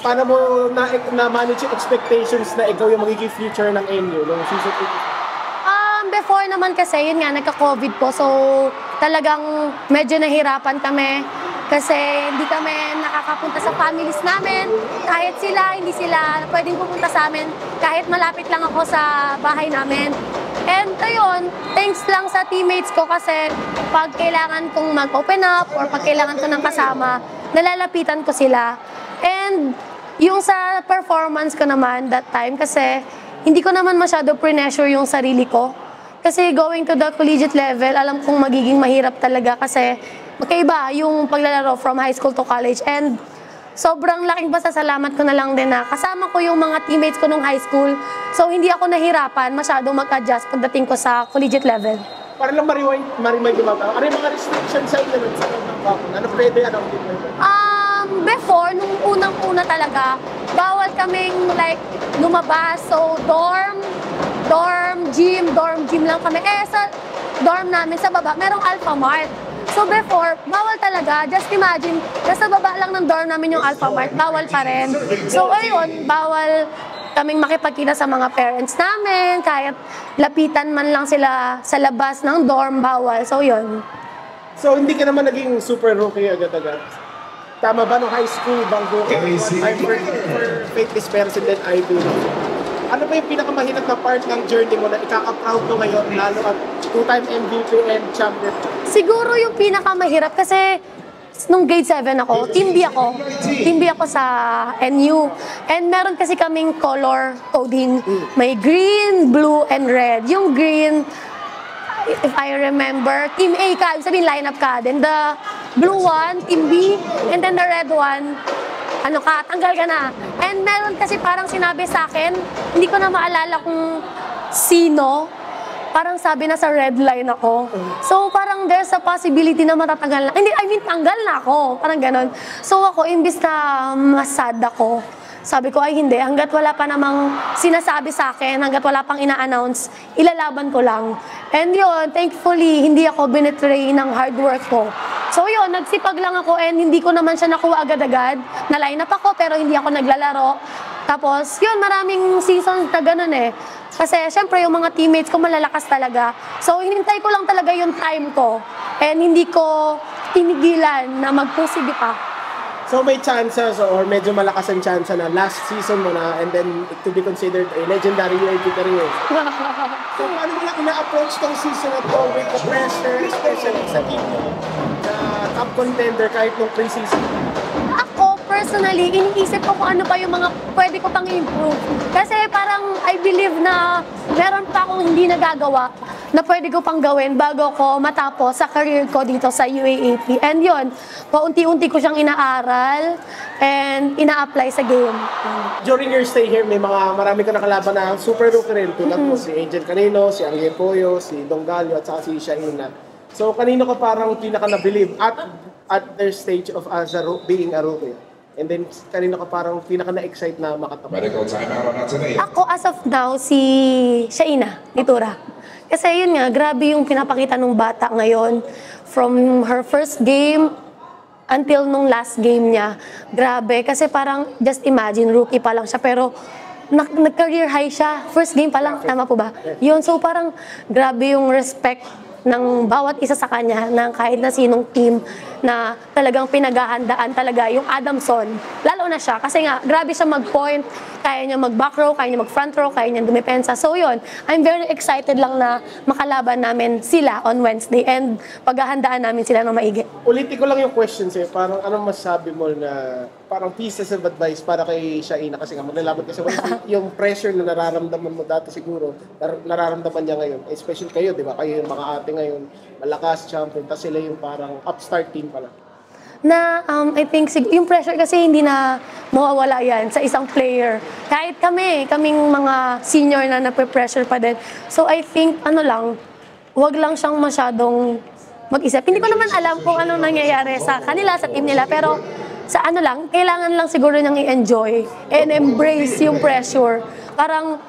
paano mo na-manage yung expectations na ikaw yung magiging future ng NU nung season 8? Before naman kasi, yun nga, nagka-COVID po. So, talagang medyo nahirapan kami. Kasi hindi kami nakakapunta sa families namin. Kahit sila, hindi sila pwedeng pupunta sa amin. Kahit malapit lang ako sa bahay namin. And ayun, thanks lang sa teammates ko kasi pag kailangan kong mag-open up or pag kailangan ko ng kasama, nalalapitan ko sila. And yung sa performance ko naman that time, kasi hindi ko naman masyado pressure yung sarili ko. Kasi going to the collegiate level, alam kong magiging mahirap talaga kasi magkaiba yung paglalaro from high school to college. And sobrang laking pasasalamat ko na lang din na kasama ko yung mga teammates ko nung high school. So hindi ako nahirapan masyado mag-adjust pagdating ko sa collegiate level. Para lang ma-remind yung ano yung mga restrictions sa inyo sa loob ng bakon? Ano pwede, ano hindi pwede? Before, nung unang-una talaga, bawal kaming like lumabas. So dorm gym lang kami. Sa dorm namin sa baba, merong Alpha Mart. So before, bawal talaga. Just imagine, nasa baba lang ng dorm namin yung Alpha Mart, bawal pa rin. So ayun, bawal kaming makipagkita sa mga parents namin, kahit lapitan man lang sila sa labas ng dorm, bawal. So yun. So hindi ka naman naging super rookie agad-agad? Tama ba nung high school, bago I'm for Faith Dispersion then I do? Ano ba yung pinakamahirap na part ng journey mo na ikaka-proud mo ngayon, lalo at two-time MVP and champion? Siguro yung pinakamahirap kasi nung grade 7 ako, Team B ako. Team B ako sa NU. And meron kasi kaming color coding. May green, blue, and red. Yung green, if I remember, Team A ka, sabihin lineup ka. Then the blue one, Team B, and then the red one, ano ka, tanggal ka na. And meron kasi parang sinabi sa akin, hindi ko na maalala kung sino, parang sabi na sa red line ako. So parang there's a possibility na matatanggal na. Hindi, I mean, tanggal na ako. Parang ganon. So ako, imbis na masad ako, sabi ko, ay hindi, hanggat wala pa namang sinasabi sa akin, hanggat wala pang ina-announce, ilalaban ko lang. And yun, thankfully, hindi ako binetray ng hard work ko. So yun, nagsipag lang ako and hindi ko naman siya nakuha agad-agad. Na-line up ako pero hindi ako naglalaro. Tapos yun, maraming seasons na ganun eh. Kasi syempre yung mga teammates ko malalakas talaga. So hinintay ko lang talaga yung time ko. And hindi ko tinigilan na mag-pursige pa. So may chances or medyo malakas ang chance na last season mo na and then to be considered a legendary UAP career. So paano mo lang ina-approach tong season na to with the pressure, especially sa team mo na top contender kahit nung pre-season? Ako, personally, iniisip ko kung ano pa yung mga pwede ko pang improve. Kasi parang I believe na meron pa akong hindi nagagawa na pwede ko pang gawin bago ko matapos sa career ko dito sa UAAP. And yun, paunti-unti ko siyang inaaral and ina-apply sa game. During your stay here, marami ka nakalaban na super rookie rin. Tulad mo si Angel Canino, si Angel Poyo, si Dongalio, at saka si Shaina. So kanino ka parang pinaka-na-believe at their stage of being a rookie? And then kanino ka parang pinaka-na-excite na makatapat? Medical timeout on today. Ako as of now, si Shaina Nitura. Kasi yun nga, grabe yung pinapakita ng bata ngayon. From her first game until nung last game niya. Grabe, kasi parang just imagine, rookie pa lang siya. Pero nag-career high siya. First game pa lang, tama po ba? Yun, so parang grabe yung respect ng bawat isa sa kanya, ng kahit na sinong team na talagang pinaghahandaan talaga yung Adamson. Lalo na siya, kasi nga, grabe siya mag-point, kaya niya mag-back row, kaya niya mag-front row, kaya niya dumepensa. So yun, I'm very excited lang na makalaban namin sila on Wednesday and paghahandaan namin sila ng maigi. Ulitin ko lang yung question sa'yo, parang anong masabi mo na parang pieces of advice para kay Shaina kasi nga maglalaban kasi yung pressure na nararamdaman mo dati siguro, nararamdaman niya ngayon, especially kayo, di ba? Kayo yung mga ate ngayon, malakas, champion, tapos sila yung parang upstart team pala. Na I think yung pressure kasi hindi na mawawala yan sa isang player. Kahit kaming mga senior na nape-pressure pa din. So I think wag lang siyang masyadong mag-isip. Hindi ko naman alam kung ano nangyayari sa kanila, sa team nila, pero sa kailangan lang siguro niyang i-enjoy and embrace yung pressure. Parang,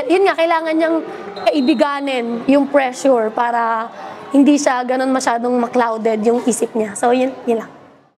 yun nga, kailangan niyang kaibiganin yung pressure para hindi siya ganun masyadong ma-clouded yung isip niya. So, yun lang.